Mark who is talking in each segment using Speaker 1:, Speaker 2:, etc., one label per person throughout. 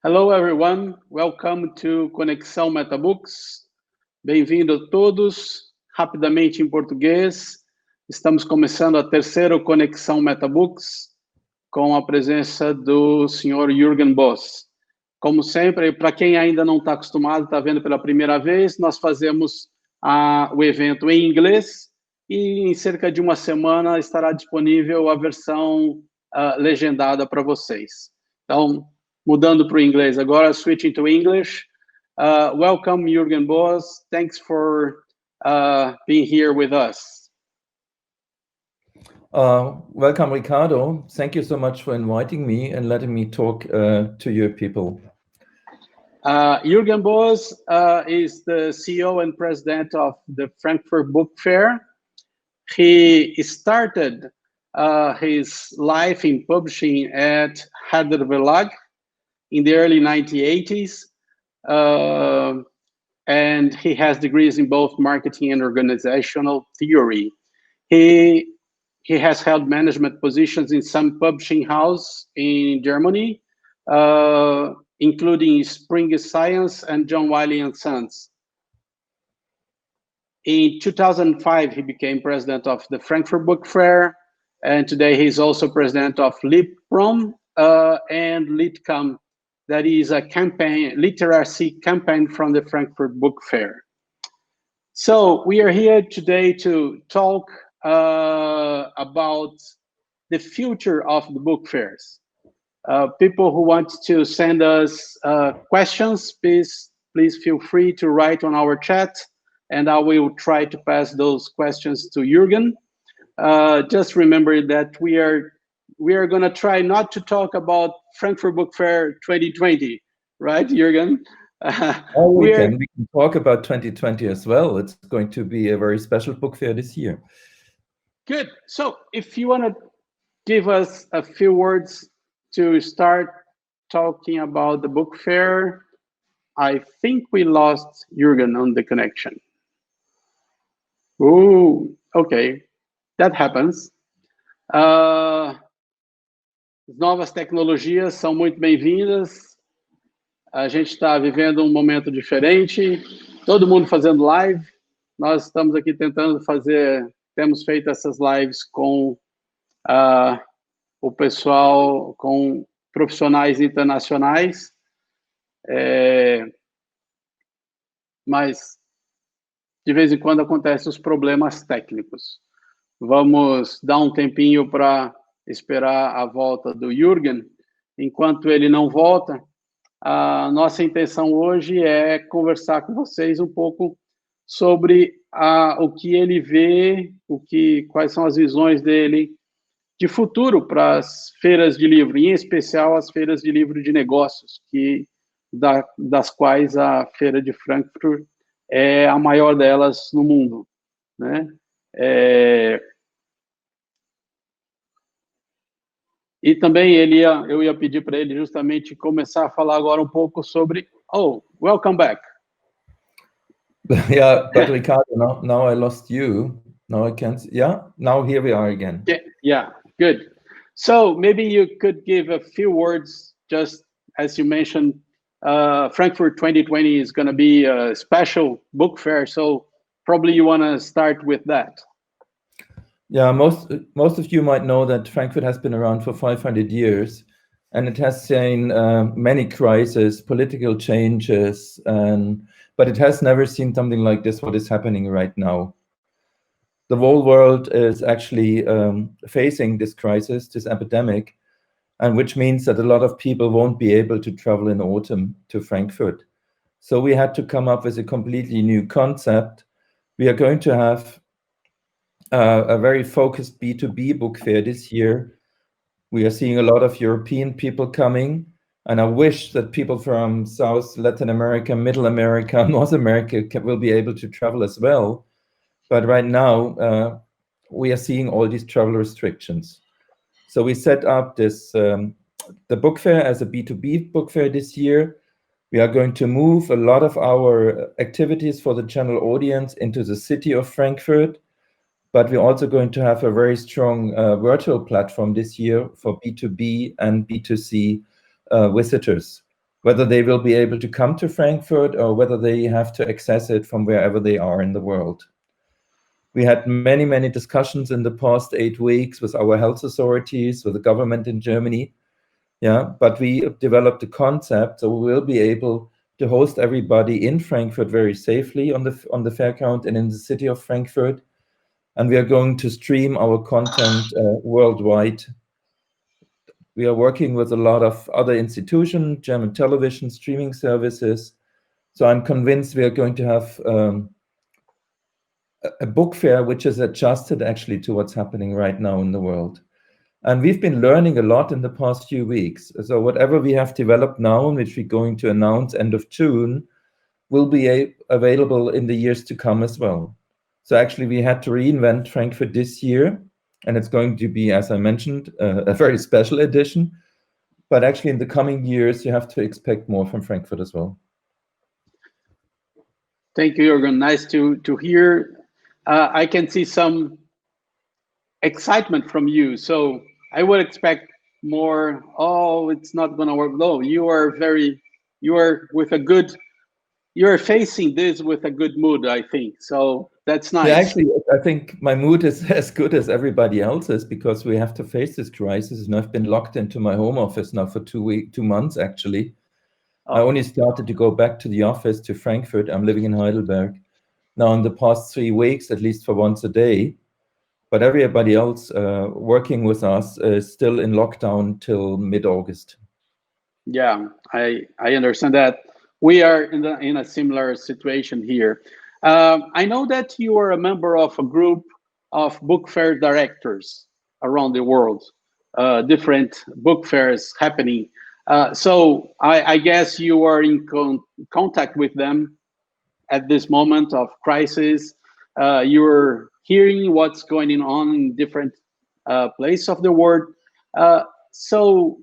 Speaker 1: Hello, everyone. Welcome to Conexão Metabooks. Bem-vindo a todos. Rapidamente em português, estamos começando a terceira Conexão Metabooks com a presença do senhor Juergen Boos. Como sempre, para quem ainda não está acostumado, está vendo pela primeira vez, nós fazemos o evento em inglês e em cerca de uma semana estará disponível a versão legendada para vocês. Então, mudando para o inglês agora, switching to English. Welcome, Juergen Boos. Thanks for being here with us.
Speaker 2: Welcome, Ricardo. Thank you so much for inviting me and letting me talk to your people.
Speaker 1: Juergen Boos is the CEO and president of the Frankfurt Book Fair. He started his life in publishing at Harder Verlag in the early 1980s, and he has degrees in both marketing and organizational theory. He has held management positions in some publishing houses in Germany, including Springer Science and John Wiley & Sons. In 2005, he became president of the Frankfurt Book Fair, and today he's also president of Livro and Litcom, that is a literacy campaign from the Frankfurt Book Fair. So we are here today to talk about the future of the book fairs. People who want to send us questions, please feel free to write on our chat, and I will try to pass those questions to Juergen. Just remember that we are going to try not to talk about Frankfurt Book Fair 2020, right, Juergen?
Speaker 2: We can talk about 2020 as well. It's going to be a very special book fair this year.
Speaker 1: Good. So if you want to give us a few words to start talking about the book fair. I think we lost Juergen on the connection. Oh, okay. That happens. Novas tecnologias são muito bem-vindas. A gente está vivendo um momento diferente. Todo mundo fazendo live. Nós estamos aqui tentando fazer... Temos feito essas lives com o pessoal, com profissionais internacionais. Mas, de vez em quando, acontecem os problemas técnicos. Vamos dar um tempinho para esperar a volta do Juergen. Enquanto ele não volta, a nossa intenção hoje é conversar com vocês um pouco sobre o que ele vê, quais são as visões dele de futuro para as feiras de livro, em especial as feiras de livro de negócios, das quais a Feira de Frankfurt é a maior delas no mundo, né? E também eu ia pedir para ele justamente começar a falar agora um pouco sobre... Oh, welcome back.
Speaker 2: Yeah, but Ricardo, now I lost you. Now I can't... Yeah, now here we are again.
Speaker 1: Yeah, good. So maybe you could give a few words, just as you mentioned, Frankfurt 2020 is going to be a special book fair, so probably you want to start with that.
Speaker 2: Yeah, most of you might know that Frankfurt has been around for 500 years, and it has seen many crises, political changes, but it has never seen something like this, what is happening right now. The whole world is actually facing this crisis, this epidemic, and which means that a lot of people won't be able to travel in autumn to Frankfurt. So we had to come up with a completely new concept. We are going to have a very focused B2B book fair this year. We are seeing a lot of European people coming, and I wish that people from South, Latin America, Middle America, North America will be able to travel as well. But right now, we are seeing all these travel restrictions. So we set up this the book fair as a B2B book fair this year. We are going to move a lot of our activities for the general audience into the city of Frankfurt, but we're also going to have a very strong virtual platform this year for B2B and B2C visitors. whether they will be able to come to Frankfurt or whether they have to access it from wherever they are in the world. We had many, many discussions in the past 8 weeks with our health authorities, with the government in Germany. Yeah, but we developed a concept, so we will be able to host everybody in Frankfurt very safely on the fair ground and in the city of Frankfurt. And we are going to stream our content worldwide. We are working with a lot of other institutions, German television, streaming services. So I'm convinced we are going to have a book fair which is adjusted actually to what's happening right now in the world. And we've been learning a lot in the past few weeks. So whatever we have developed now, which we're going to announce end of June, will be available in the years to come as well. So actually we had to reinvent Frankfurt this year, and it's going to be, as I mentioned, a very special edition. But actually in the coming years, you have to expect more from Frankfurt as well.
Speaker 1: Thank you, Juergen. Nice to hear. I can see some excitement from you. So I would expect more, oh, it's not going to work. No, you are facing this with a good mood, I think. So that's nice.
Speaker 2: Yeah, actually, I think my mood is as good as everybody else's because we have to face this crisis. And I've been locked into my home office now for 2 months, actually. I only started to go back to the office to Frankfurt. I'm living in Heidelberg. Now in the past 3 weeks, at least for once a day. But everybody else working with us is still in lockdown till mid-August.
Speaker 1: Yeah, I understand that. We are in a similar situation here. I know that you are a member of a group of book fair directors around the world, different book fairs happening. So I guess you are in contact with them at this moment of crisis. You're hearing what's going on in different places of the world. So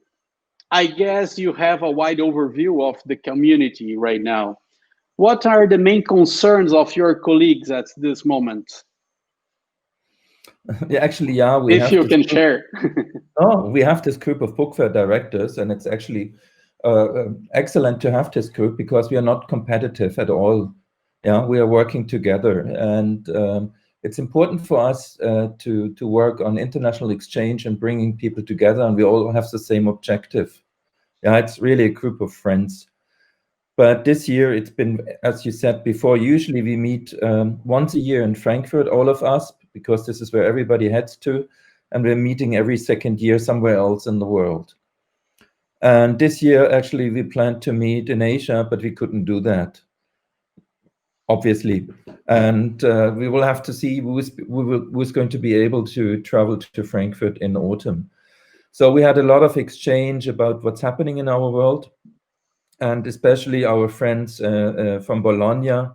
Speaker 1: I guess you have a wide overview of the community right now. What are the main concerns of your colleagues at this moment?
Speaker 2: Yeah, actually, yeah, we
Speaker 1: if you can share.
Speaker 2: Oh, we have this group of book fair directors, and it's actually excellent to have this group because we are not competitive at all. Yeah, we are working together, and it's important for us to work on international exchange and bringing people together, and we all have the same objective. Yeah, it's really a group of friends. But this year it's been, as you said before, usually we meet once a year in Frankfurt, all of us, because this is where everybody heads to, and we're meeting every second year somewhere else in the world. And this year, actually, we planned to meet in Asia, but we couldn't do that, obviously. And we will have to see who's going to be able to travel to Frankfurt in autumn. So we had a lot of exchange about what's happening in our world, and especially our friends from Bologna.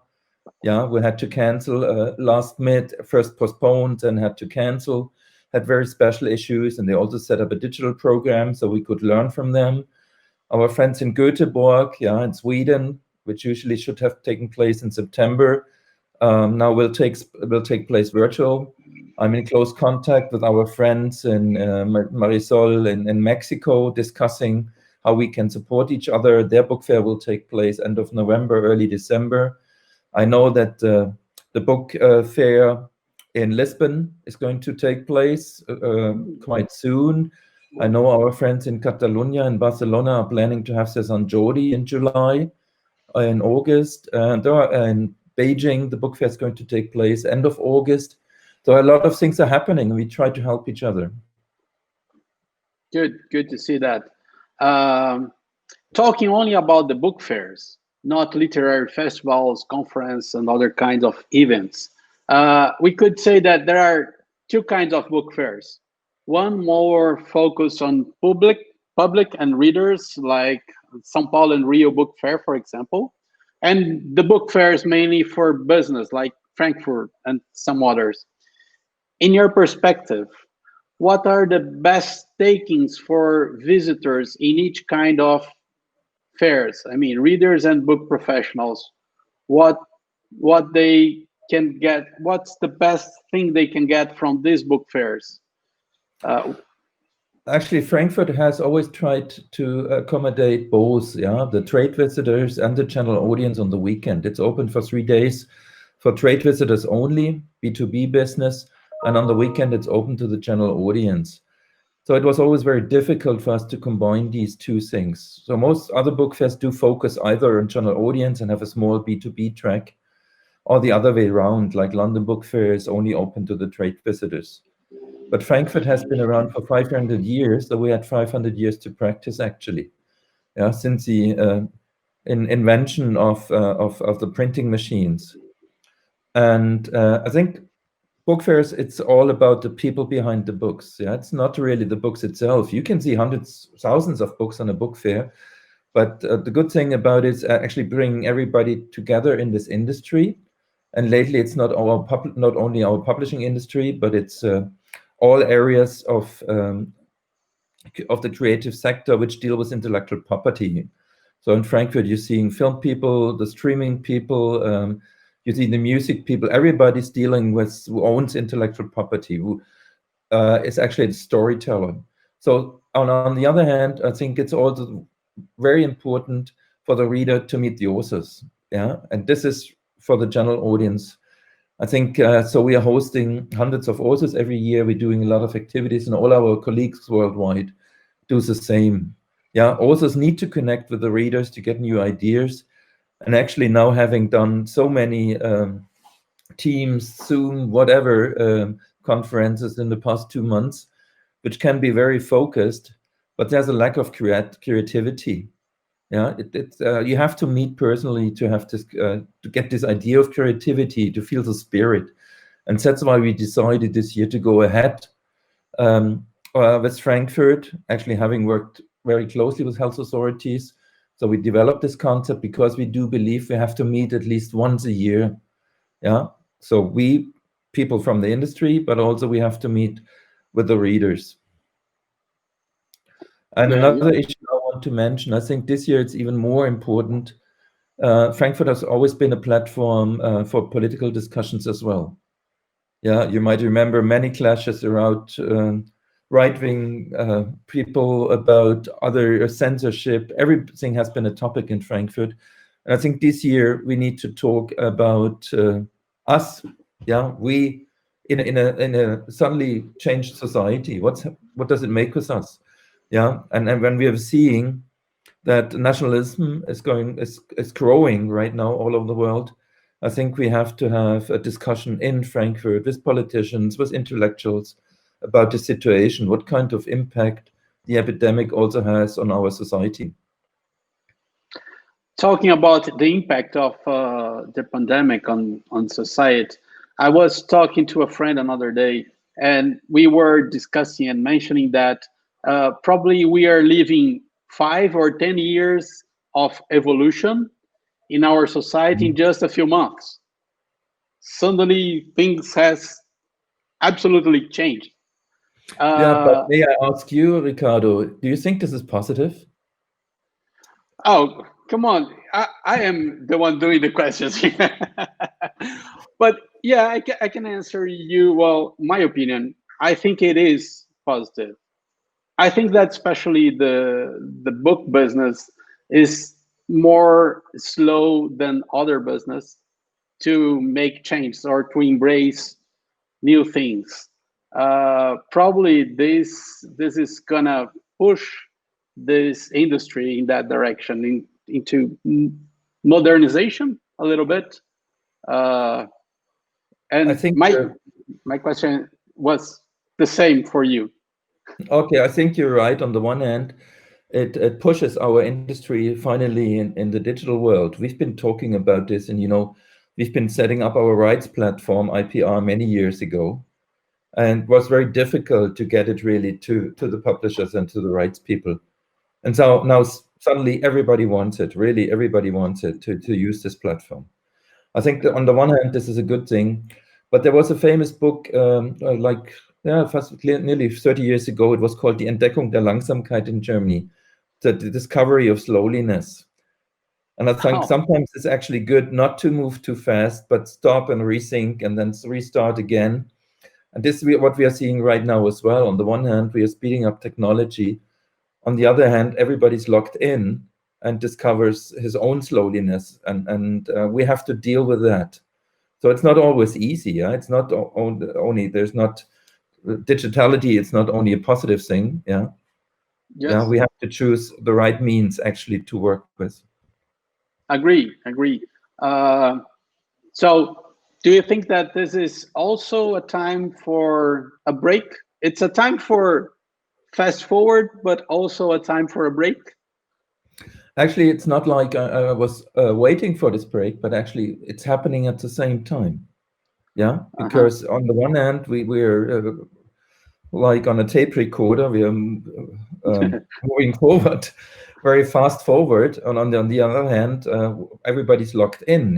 Speaker 2: Yeah, we had to cancel last minute, first postponed and had to cancel, had very special issues, and they also set up a digital program so we could learn from them. Our friends in Göteborg, yeah, in Sweden, which usually should have taken place in September, now will take place virtual. I'm in close contact with our friends in Marisol in Mexico, discussing how we can support each other. Their book fair will take place end of November, early December. I know that the book fair in Lisbon is going to take place quite soon. I know our friends in Catalonia and Barcelona are planning to have this on Jodi in July, in August. In Beijing, the book fair is going to take place end of August. So a lot of things are happening. We try to help each other.
Speaker 1: Good to see that. Talking only about the book fairs, not literary festivals, conference, and other kinds of events. We could say that there are two kinds of book fairs. One more focused on public and readers, like São Paulo and Rio Book Fair, for example. And the book fairs mainly for business, like Frankfurt and some others. In your perspective, what are the best takings for visitors in each kind of fairs? I mean, readers and book professionals. What they can get? What's the best thing they can get from these book fairs?
Speaker 2: Actually, Frankfurt has always tried to accommodate both, the trade visitors and the general audience on the weekend. It's open for 3 days for trade visitors only, B2B business, and on the weekend it's open to the general audience. So it was always very difficult for us to combine these two things. So most other book fairs do focus either on general audience and have a small B2B track, or the other way around, like London Book Fair is only open to the trade visitors. But Frankfurt has been around for 500 years, so we had 500 years to practice, actually, since the invention of the printing machines. And I think book fairs, it's all about the people behind the books. It's not really the books itself. You can see hundreds, thousands of books on a book fair, but the good thing about it is actually bringing everybody together in this industry. And lately, it's not only our publishing industry, but it's all areas of the creative sector which deal with intellectual property. So in Frankfurt, you're seeing film people, the streaming people, you see the music people. Everybody's dealing with who owns intellectual property, who is actually the storyteller. So on the other hand, I think it's also very important for the reader to meet the authors. And this is for the general audience. I think so. We are hosting hundreds of authors every year. We're doing a lot of activities, and all our colleagues worldwide do the same. Authors need to connect with the readers to get new ideas. And actually, now having done so many Teams, Zoom, whatever conferences in the past 2 months, which can be very focused, but there's a lack of creativity. You have to meet personally to have this to get this idea of creativity, to feel the spirit, and that's why we decided this year to go ahead with Frankfurt, actually having worked very closely with health authorities. So we developed this concept because we do believe we have to meet at least once a year. So we people from the industry, but also we have to meet with the readers. And another issue I want to mention, I think this year it's even more important. Frankfurt has always been a platform for political discussions as well. You might remember many clashes around right-wing people, about other censorship. Everything has been a topic in Frankfurt. And I think this year we need to talk about us. We in a suddenly changed society. What does it make with us? And when we are seeing that nationalism is growing right now all over the world, I think we have to have a discussion in Frankfurt with politicians, with intellectuals about the situation, what kind of impact the epidemic also has on our society.
Speaker 1: Talking about the impact of the pandemic on society, I was talking to a friend another day, and we were discussing and mentioning that probably we are living 5 or 10 years of evolution in our society in just a few months. Suddenly, things has absolutely changed.
Speaker 2: But may I ask you, Ricardo, do you think this is positive?
Speaker 1: Oh, come on. I am the one doing the questions. But yeah, I can answer you. Well, my opinion, I think it is positive. I think that especially the book business is more slow than other business to make changes or to embrace new things. Probably this is gonna push this industry in that direction, into modernization a little bit. And I think my question was the same for you.
Speaker 2: Okay, I think you're right. On the one hand, it pushes our industry finally in the digital world. We've been talking about this, and we've been setting up our rights platform, IPR, many years ago, and it was very difficult to get it really to the publishers and to the rights people. And so now suddenly everybody wants it, really everybody wants it to use this platform. I think that on the one hand, this is a good thing, but there was a famous book nearly 30 years ago. It was called Die Entdeckung der Langsamkeit in Germany, the discovery of slowness. And I think sometimes it's actually good not to move too fast, but stop and rethink and then restart again. And this is what we are seeing right now as well. On the one hand, we are speeding up technology. On the other hand, everybody's locked in and discovers his own slowness, and we have to deal with that. So it's not always easy. Yeah? It's not only, there's not digitality, it's not only a positive thing. Yeah.
Speaker 1: Yes.
Speaker 2: Yeah, we have to choose the right means actually to work with.
Speaker 1: Agree. So do you think that this is also a time for a break? It's a time for fast forward, but also a time for a break?
Speaker 2: Actually, it's not like I was waiting for this break, but actually it's happening at the same time. Yeah, because on the one hand, we're like on a tape recorder, we are moving forward, very fast forward. And on the other hand, everybody's locked in.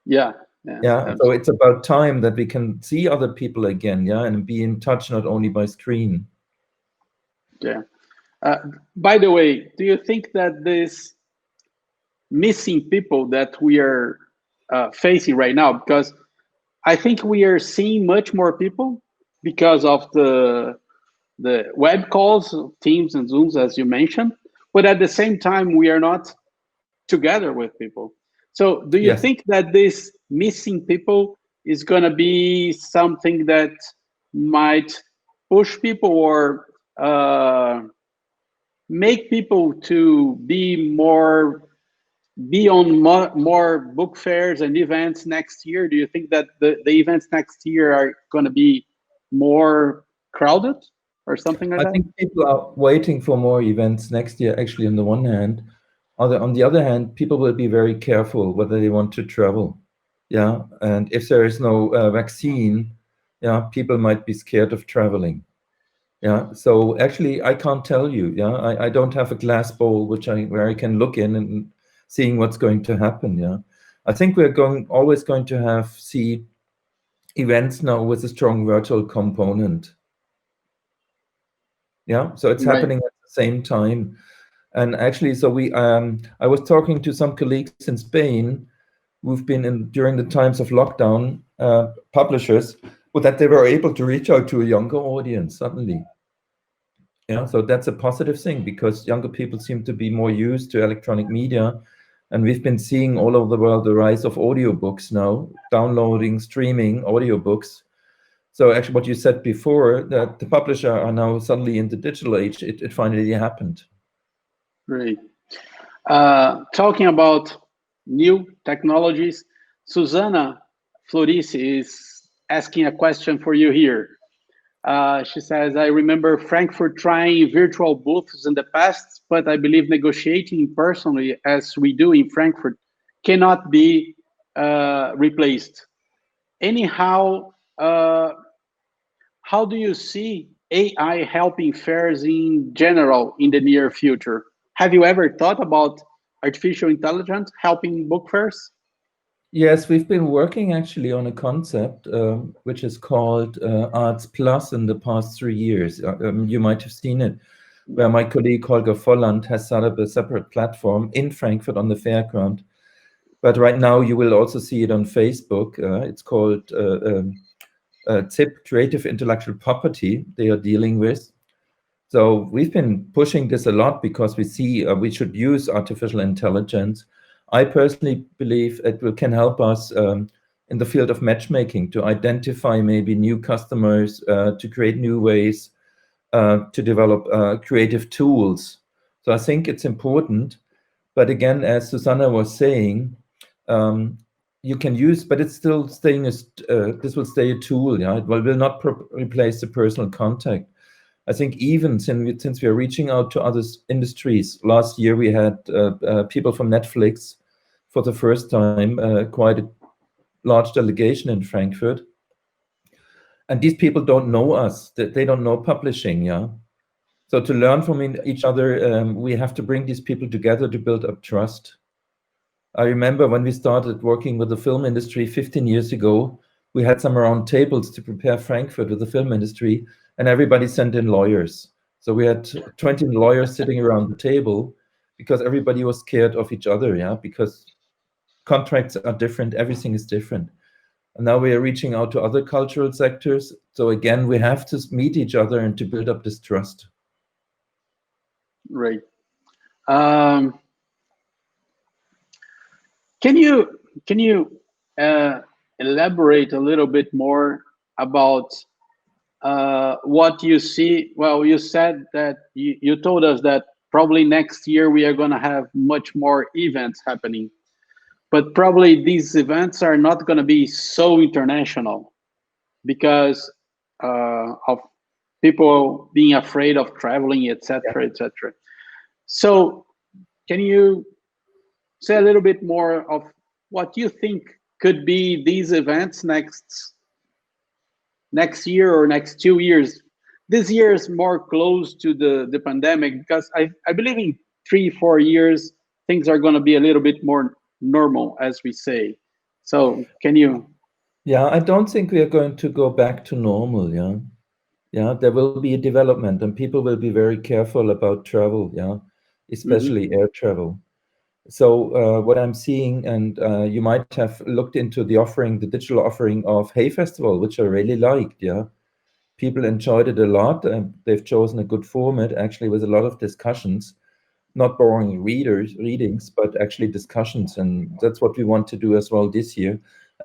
Speaker 2: Yeah. So it's about time that we can see other people again. Yeah, and be in touch not only by screen.
Speaker 1: Yeah. By the way, do you think that this missing people that we are facing right now, because I think we are seeing much more people because of the web calls, Teams and Zooms, as you mentioned, but at the same time, we are not together with people. So do you think that this missing people is going to be something that might push people or make people to be on more book fairs and events next year? Do you think that the events next year are going to be more crowded or something like that?
Speaker 2: I think people are waiting for more events next year, actually, on the one hand. On the other hand, people will be very careful whether they want to travel. Yeah, and if there is no vaccine, people might be scared of traveling. Yeah, so actually, I can't tell you. Yeah, I don't have a glass bowl where I can look in and seeing what's going to happen. Yeah, I think we're always going to see events now with a strong virtual component. Yeah, so it's happening at the same time. And actually, so I was talking to some colleagues in Spain who've been during the times of lockdown, publishers, that they were able to reach out to a younger audience suddenly. Yeah, so that's a positive thing because younger people seem to be more used to electronic media. And we've been seeing all over the world the rise of audiobooks now, downloading, streaming audiobooks. So actually what you said before, that the publisher are now suddenly in the digital age, it finally happened.
Speaker 1: Great. Talking about new technologies, Susana Florice is asking a question for you here. She says, I remember Frankfurt trying virtual booths in the past, but I believe negotiating personally, as we do in Frankfurt, cannot be replaced. Anyhow, how do you see AI helping fairs in general in the near future? Have you ever thought about artificial intelligence helping book fairs?
Speaker 2: Yes, we've been working actually on a concept which is called Arts Plus in the past 3 years. You might have seen it, where my colleague Holger Volland has set up a separate platform in Frankfurt on the fairground. But right now you will also see it on Facebook. It's called ZIP, Creative Intellectual Property, they are dealing with. So we've been pushing this a lot because we see we should use artificial intelligence. I personally believe it can help us in the field of matchmaking to identify maybe new customers, to create new ways to develop creative tools. So I think it's important. But again, as Susanna was saying, you can use, but it's still staying as this will stay a tool. Yeah, it will not replace the personal contact. I think even since we are reaching out to other industries, last year we had people from Netflix for the first time, quite a large delegation in Frankfurt. And these people don't know us, they don't know publishing, yeah? So to learn from each other, we have to bring these people together to build up trust. I remember when we started working with the film industry 15 years ago, we had some round tables to prepare Frankfurt with the film industry, and everybody sent in lawyers. So we had 20 lawyers sitting around the table because everybody was scared of each other, yeah, because contracts are different, everything is different. And now we are reaching out to other cultural sectors. So again, we have to meet each other and to build up this trust.
Speaker 1: Right. Can you elaborate a little bit more about what you see? Well, you said that you told us that probably next year we are going to have much more events happening, but probably these events are not going to be so international because of people being afraid of traveling, etc., etc. So, can you say a little bit more of what you think could be these events next year or next 2 years? This year is more close to the pandemic because I believe in 3-4 years things are going to be a little bit more normal, as we say. So can you?
Speaker 2: Yeah, I don't think we are going to go back to normal. Yeah, there will be a development, and people will be very careful about travel. Yeah, especially air travel. So what I'm seeing, and you might have looked into the offering, the digital offering of Hey Festival, which I really liked. Yeah, people enjoyed it a lot. They've chosen a good format, actually, with a lot of discussions, not boring readings, but actually discussions, and that's what we want to do as well this year.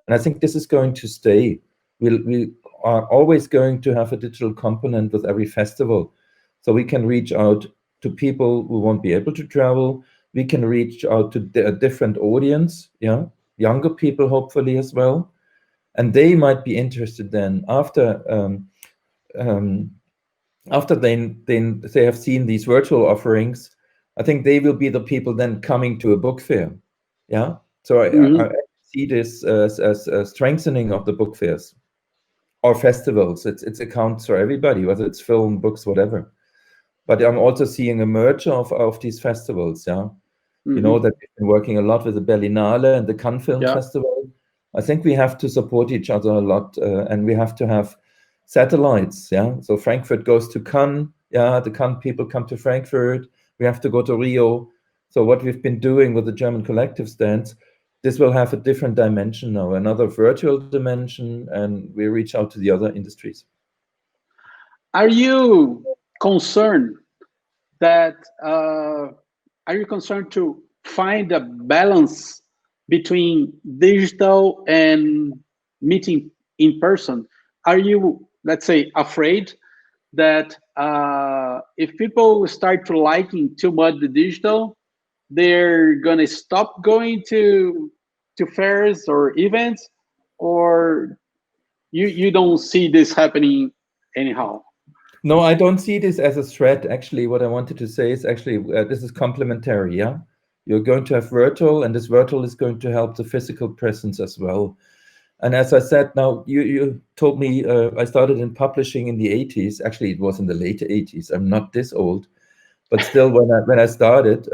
Speaker 2: And I think this is going to stay. We are always going to have a digital component with every festival, so we can reach out to people who won't be able to travel. We can reach out to a different audience, yeah, younger people hopefully as well, and they might be interested then after they have seen these virtual offerings. I think they will be the people then coming to a book fair. Yeah, so I see this as a strengthening of the book fairs or festivals. It's accounts for everybody, whether it's film, books, whatever. But I'm also seeing a merge of these festivals. Yeah. You know that we've been working a lot with the Berlinale and the Cannes Film Festival. I think we have to support each other a lot, and we have to have satellites. Yeah, so Frankfurt goes to Cannes. Yeah, the Cannes people come to Frankfurt. We have to go to Rio. So what we've been doing with the German collective stands, this will have a different dimension now, another virtual dimension, and we reach out to the other industries.
Speaker 1: Are you concerned that? Are you concerned to find a balance between digital and meeting in person? Are you, let's say, afraid that if people start to liking too much the digital, they're gonna stop going to fairs or events, or you don't see this happening anyhow?
Speaker 2: No, I don't see this as a threat. Actually, what I wanted to say is actually this is complementary. Yeah, you're going to have virtual, and this virtual is going to help the physical presence as well. And as I said, now you told me I started in publishing in the 80s. Actually, it was in the late 80s. I'm not this old, but still, when I started,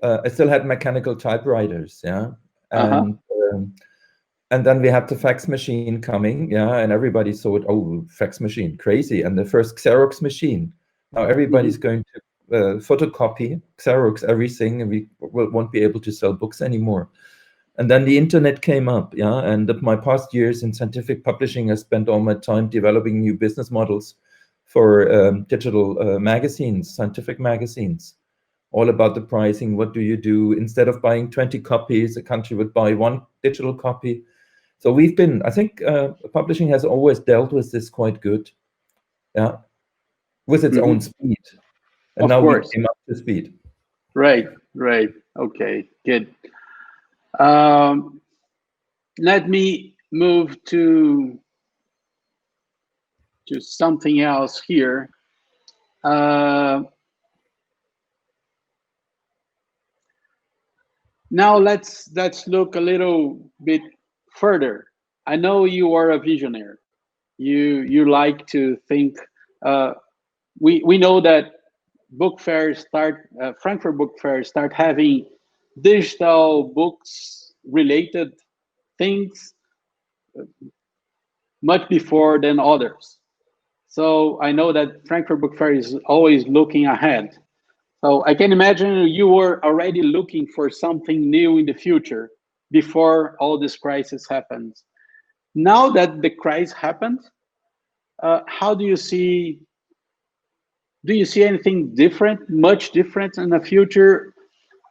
Speaker 2: I still had mechanical typewriters. Yeah, and then we had the fax machine coming, yeah, and everybody thought, oh, fax machine, crazy. And the first Xerox machine. Now everybody's going to photocopy, Xerox everything, and we won't be able to sell books anymore. And then the internet came up, yeah, and my past years in scientific publishing, I spent all my time developing new business models for digital magazines, scientific magazines, all about the pricing. What do you do? Instead of buying 20 copies, a country would buy one digital copy. So I think publishing has always dealt with this quite good, yeah, with its own speed. And
Speaker 1: of
Speaker 2: now
Speaker 1: course.
Speaker 2: we came up to speed.
Speaker 1: Right. Okay, good. Let me move to something else here. Now let's look a little bit further. I know you are a visionary. You like to think. We know that book fairs Frankfurt Book Fair start having digital books related things much before than others. So I know that Frankfurt Book Fair is always looking ahead. So I can imagine you were already looking for something new in the future before all this crisis happens. now that the crisis happened, how do you see anything different, much different in the future?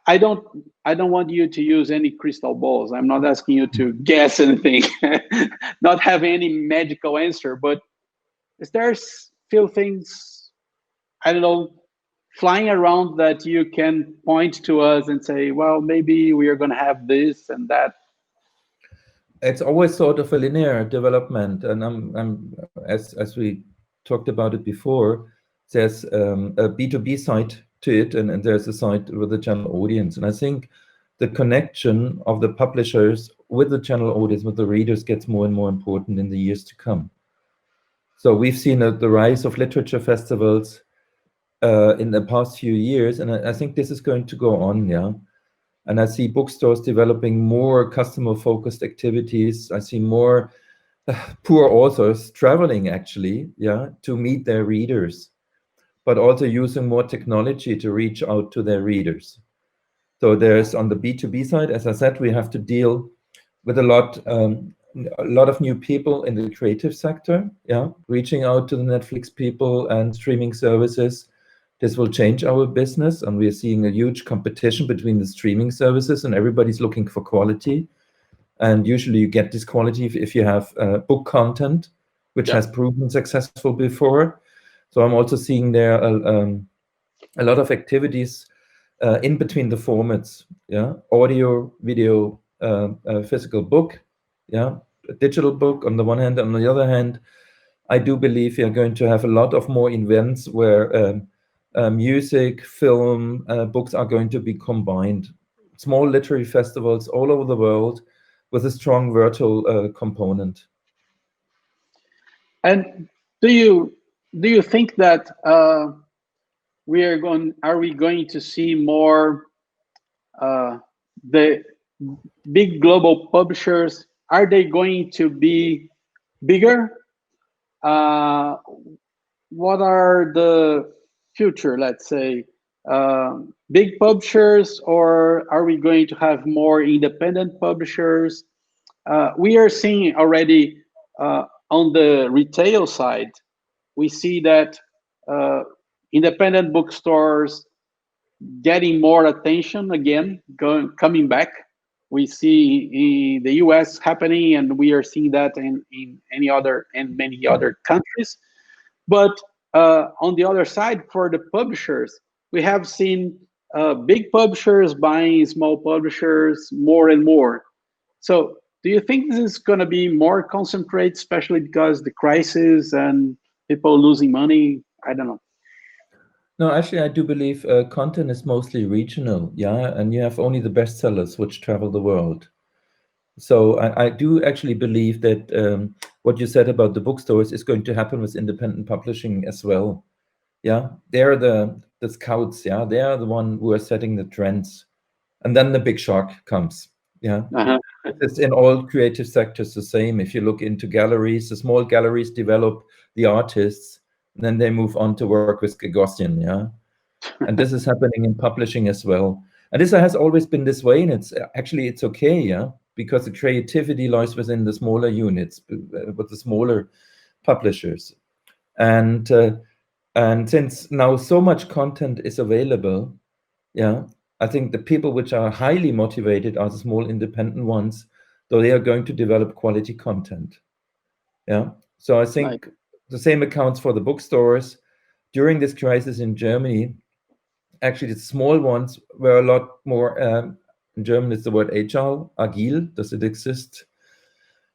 Speaker 1: I don't want you to use any crystal balls. I'm not asking you to guess anything, not have any magical answer, but is there still things, I don't know, flying around that you can point to us and say, well, maybe we are going to have this and that?
Speaker 2: It's always sort of a linear development, and as we talked about it before, there's a B2B side to it, and there's a side with the general audience. And I think the connection of the publishers with the general audience, with the readers, gets more and more important in the years to come. So we've seen the rise of literature festivals in the past few years, and I think this is going to go on, yeah. And I see bookstores developing more customer-focused activities. I see more poor authors traveling, actually, yeah, to meet their readers, but also using more technology to reach out to their readers. So there's, on the B2B side, as I said, we have to deal with a lot of new people in the creative sector, yeah, reaching out to the Netflix people and streaming services. This will change our business, and we're seeing a huge competition between the streaming services, and everybody's looking for quality. And usually you get this quality if you have book content, which has proven successful before. So I'm also seeing there a lot of activities in between the formats, yeah, audio, video, physical book, yeah, a digital book on the one hand. On the other hand, I do believe we are going to have a lot of more events where music, film, books are going to be combined. Small literary festivals all over the world with a strong virtual component.
Speaker 1: And do you think that are we going to see more the big global publishers? Are they going to be bigger? What are the future, let's say, big publishers, or are we going to have more independent publishers? We are seeing already on the retail side, we see that independent bookstores getting more attention again, coming back. We see in the US happening, and we are seeing that in many other countries. But on the other side, for the publishers, we have seen big publishers buying small publishers more and more. So do you think this is going to be more concentrated, especially because the crisis and people losing money? I don't know.
Speaker 2: No, actually, I do believe content is mostly regional, yeah, and you have only the bestsellers which travel the world. So I do actually believe that what you said about the bookstores is going to happen with independent publishing as well. Yeah, they're the scouts, yeah, they are the one who are setting the trends. And then the big shark comes, yeah. It's in all creative sectors the same. If you look into galleries, the small galleries develop the artists, and then they move on to work with Gagosian, yeah. And this is happening in publishing as well. And this has always been this way, and it's okay, yeah, because the creativity lies within the smaller units, with the smaller publishers. And since now so much content is available, yeah, I think the people which are highly motivated are the small independent ones, though they are going to develop quality content. Yeah, so I think the same accounts for the bookstores. During this crisis in Germany, actually the small ones were a lot more, in German is the word agile, does it exist?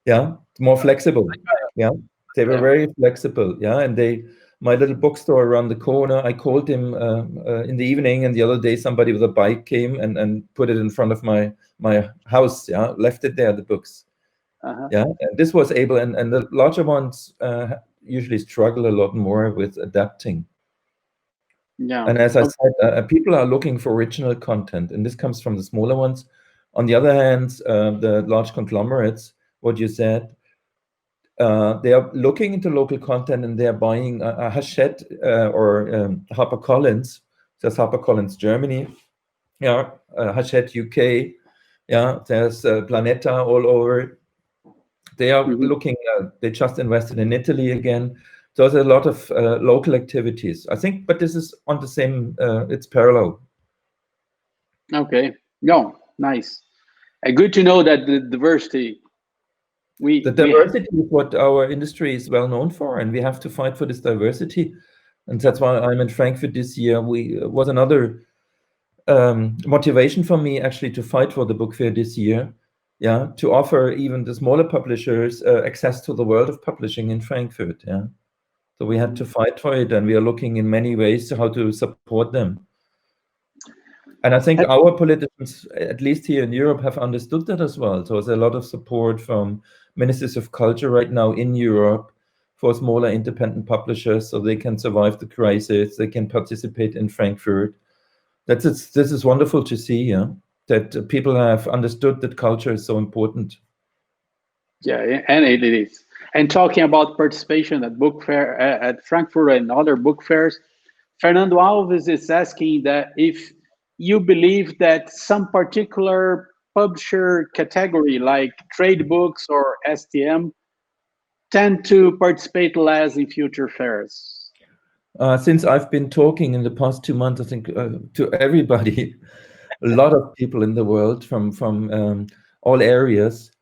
Speaker 2: Yeah, more flexible. Yeah, they were very flexible. Yeah, and my little bookstore around the corner, I called him in the evening, and the other day somebody with a bike came and put it in front of my house, yeah, left it there, the books. Yeah, and this was able, and the larger ones usually struggle a lot more with adapting.
Speaker 1: Yeah.
Speaker 2: And as I said, people are looking for original content, and this comes from the smaller ones. On the other hand, the large conglomerates, what you said, they are looking into local content, and they are buying a Hachette or HarperCollins. There's HarperCollins Germany, yeah, Hachette UK, yeah. There's Planeta all over, They are looking, they just invested in Italy again. So there's a lot of local activities, I think, but this is on the same, it's parallel.
Speaker 1: Okay, no, nice. Good to know that the diversity,
Speaker 2: the diversity is what our industry is well known for, and we have to fight for this diversity. And that's why I'm in Frankfurt this year. Was another motivation for me actually to fight for the book fair this year. Yeah, to offer even the smaller publishers access to the world of publishing in Frankfurt. Yeah, so we had to fight for it, and we are looking in many ways how to support them. And I think our politicians, at least here in Europe, have understood that as well. So there's a lot of support from ministers of culture right now in Europe for smaller independent publishers, so they can survive the crisis, they can participate in Frankfurt. This is wonderful to see, yeah, that people have understood that culture is so important.
Speaker 1: Yeah, and it is. And talking about participation at book fair, at Frankfurt and other book fairs, Fernando Alves is asking that if you believe that some particular publisher category like trade books or STM tend to participate less in future fairs.
Speaker 2: Since I've been talking in the past 2 months, I think to everybody, a lot of people in the world from all areas,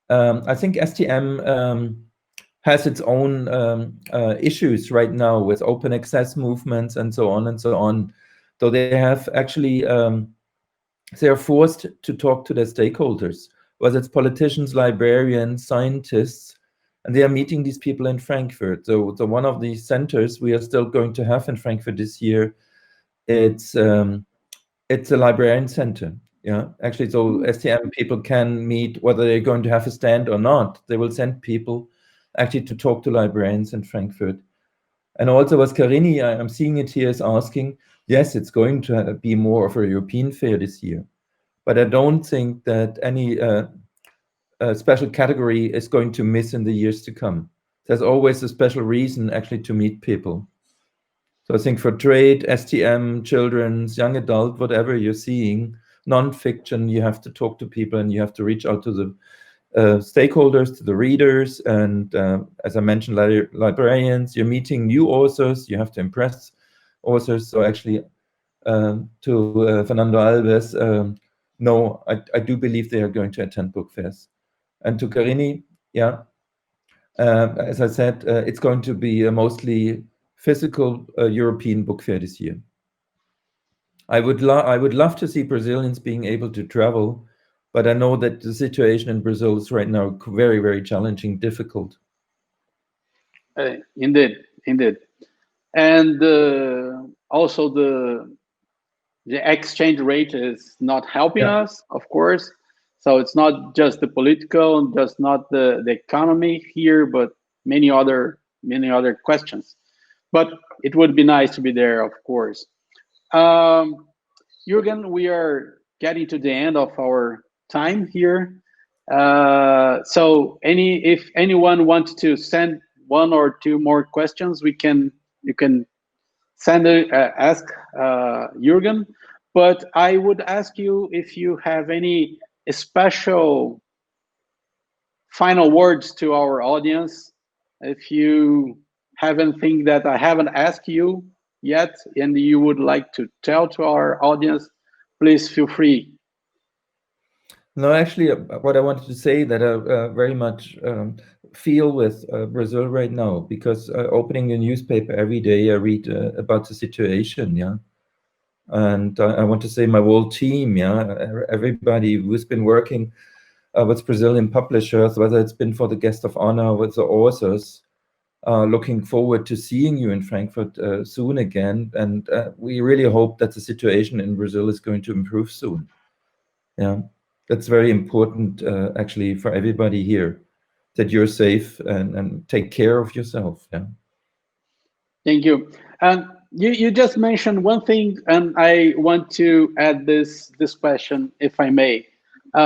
Speaker 2: I think STM has its own issues right now with open access movements and so on and so on. So they have actually, they are forced to talk to their stakeholders, whether it's politicians, librarians, scientists, and they are meeting these people in Frankfurt. So one of the centers we are still going to have in Frankfurt this year, it's a librarian center. Yeah, actually, so STM people can meet, whether they're going to have a stand or not. They will send people actually to talk to librarians in Frankfurt. And also, as Karini, I'm seeing it here, is asking, yes, it's going to be more of a European fair this year, but I don't think that any special category is going to miss in the years to come. There's always a special reason actually to meet people. So I think for trade, STM, children's, young adult, whatever you're seeing, non-fiction, you have to talk to people and you have to reach out to the stakeholders, to the readers, and as I mentioned, librarians. You're meeting new authors, you have to impress authors. So actually, to Fernando Alves, no, I do believe they are going to attend book fairs. And to Karini, yeah, as I said, it's going to be a mostly physical European book fair this year. I would love to see Brazilians being able to travel, but I know that the situation in Brazil is right now very, very challenging, difficult.
Speaker 1: Indeed. And also the exchange rate is not helping us, of course. So it's not just the political, just not the economy here, but many other questions. But it would be nice to be there, of course. Juergen, we are getting to the end of our time here. So if anyone wants to send 1 or 2 more questions, you can send ask Juergen. But I would ask you if you have any special final words to our audience. If you have anything that I haven't asked you yet and you would like to tell to our audience, please feel free.
Speaker 2: No, actually, what I wanted to say that I very much feel with Brazil right now, because opening a newspaper every day, I read about the situation, yeah. And I want to say my whole team, yeah, everybody who's been working with Brazilian publishers, whether it's been for the guest of honor with the authors, looking forward to seeing you in Frankfurt soon again. And we really hope that the situation in Brazil is going to improve soon. Yeah, that's very important actually for everybody here, that you're safe and take care of yourself. Yeah.
Speaker 1: Thank you. And you just mentioned one thing, and I want to add this question, if I may.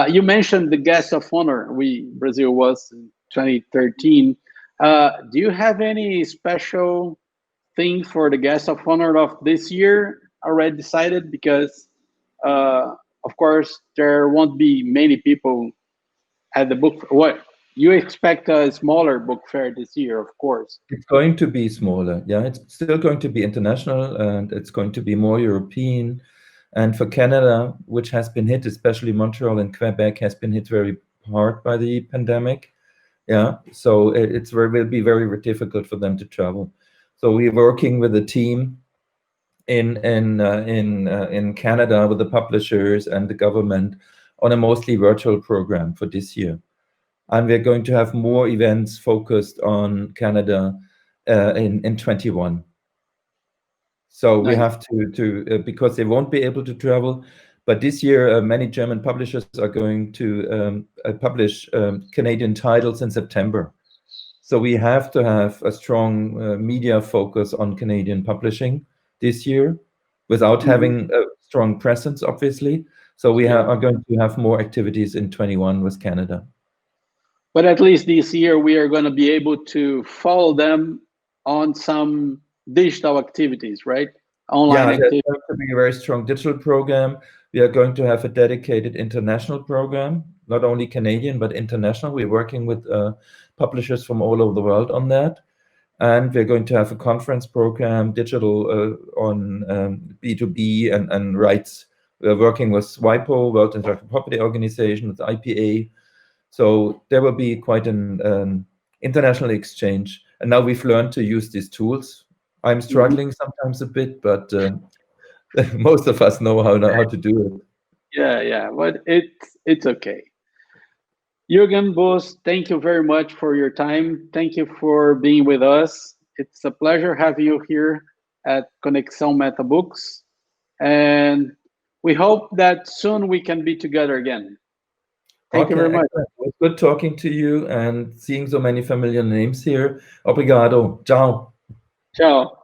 Speaker 1: You mentioned the guest of honor Brazil was in 2013. Do you have any special thing for the guest of honor of this year already decided? Because of course there won't be many people at the book. You expect a smaller book fair this year, of course.
Speaker 2: It's going to be smaller. Yeah, it's still going to be international, and it's going to be more European. And for Canada, which has been hit, especially Montreal and Quebec, has been hit very hard by the pandemic. Yeah, so will be very difficult for them to travel. So we're working with a team in Canada with the publishers and the government on a mostly virtual program for this year. And we're going to have more events focused on Canada in 21. So we have to because they won't be able to travel. But this year, many German publishers are going to publish Canadian titles in September. So we have to have a strong media focus on Canadian publishing this year without having a strong presence, obviously. So we are going to have more activities in 21 with Canada.
Speaker 1: But at least this year, we are going to be able to follow them on some digital activities, right? Online activities.
Speaker 2: There's going to be a very strong digital program. We are going to have a dedicated international program, not only Canadian, but international. We're working with publishers from all over the world on that. And we're going to have a conference program, digital on B2B and rights. We're working with WIPO, World Intellectual Property Organization, with IPA. So there will be quite an international exchange. And now we've learned to use these tools. I'm struggling sometimes a bit, but most of us know how to do it.
Speaker 1: Yeah, but it's okay. Juergen Boos, thank you very much for your time. Thank you for being with us. It's a pleasure having you here at Conexão Metabooks. And we hope that soon we can be together again. Thank you very much.
Speaker 2: It was good talking to you and seeing so many familiar names here. Obrigado. Ciao.
Speaker 1: Ciao.